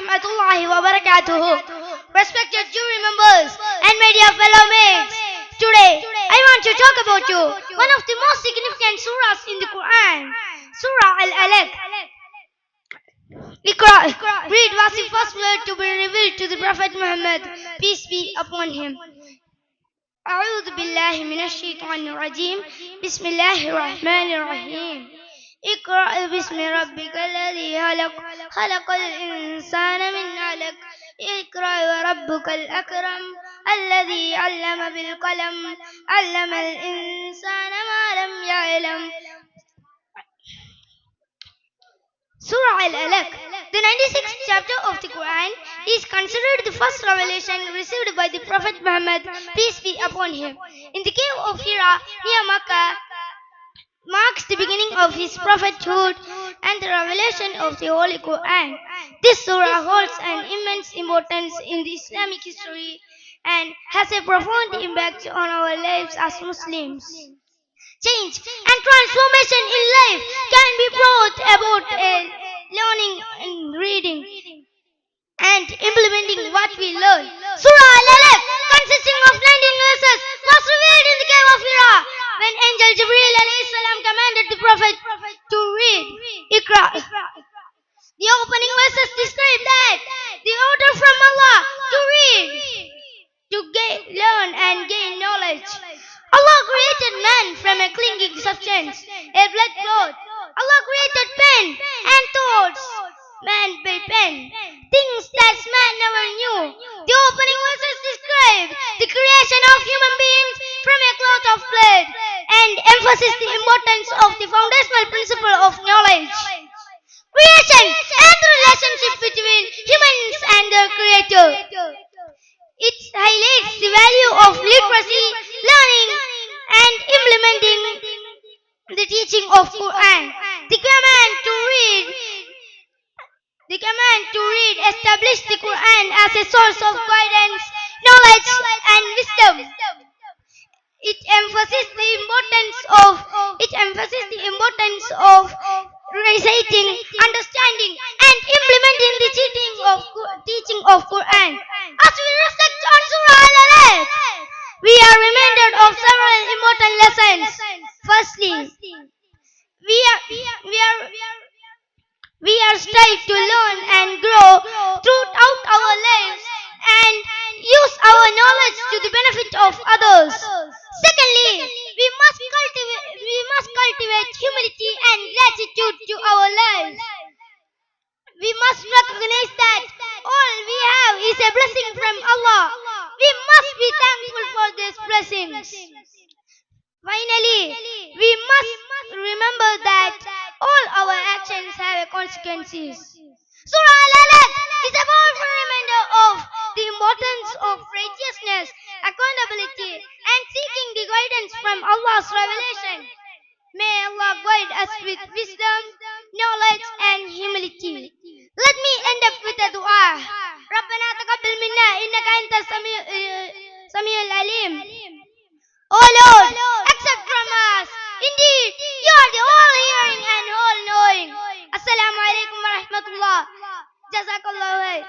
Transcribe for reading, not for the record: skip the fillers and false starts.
rahmatullahi wa barakatuhu. Respected jury members and my dear fellow mates, today I want to talk about you one of the most significant surahs in the Quran, Surah Al-Alaq. Iqra, read was the first word to be revealed to the Prophet Muhammad, peace be upon him. أعوذ بالله من الشيطان الرجيم بسم الله الرحمن الرحيم اقرأ باسم ربك الذي خلق خلق الإنسان من علق اقرأ وربك الأكرم الذي علم بالقلم علم الإنسان ما لم يعلم. Surah Al-Alaq, the 96th chapter of the Quran, is considered the first revelation received by the Prophet Muhammad, peace be upon him, in the cave of Hira near Makkah, marks the beginning of his prophethood and the revelation of the Holy Quran. This surah holds an immense importance in the Islamic history and has a profound impact on our lives as Muslims. Change and transformation in life can be brought about learning and reading and implementing what we learn. Surah Al-Alaq, consisting of 19 verses, was revealed in the cave of Hira when Angel Jibreel alayhi salam commanded the Prophet to read Iqra. The opening verses describe that the order from Allah to read, to learn and gain knowledge. Allah created man from a clinging substance, a blood clot. Allah created pen and thoughts, man by pen, things that man never knew. The opening verses describe the creation of human beings from a cloth of blood and emphasize the importance of the foundational principle of knowledge. Creation and the relationship between humans and their creator. It highlights the value of literacy, learning and implementing the teaching of Quran. The command to read established the Quran as a source of guidance, knowledge and wisdom. It emphasizes the importance of reciting, understanding and implementing the teaching of Quran. As we reflect on Surah Al-Alaq, we are reminded of several important lessons. Firstly, we are strived to learn and grow throughout our lives and use our knowledge to the benefit of others. Secondly, we must cultivate humility and gratitude to our lives. We must recognize that all we have is a blessing from Allah. We must be thankful for these blessings. Finally, we must remember that all our actions have consequences. Surah Al-Alaq is a powerful reminder of the importance of righteousness, accountability, and seeking the guidance from Allah's revelation. May Allah guide us with wisdom, knowledge, and humility. Let me end up with a dua. ربنا تقبل منا إنك أنت السميع العليم. Oh Lord, accept from us. Indeed, you are the all-hearing and all-knowing. Assalamu alaikum wa rahmatullah. Jazakallah khair.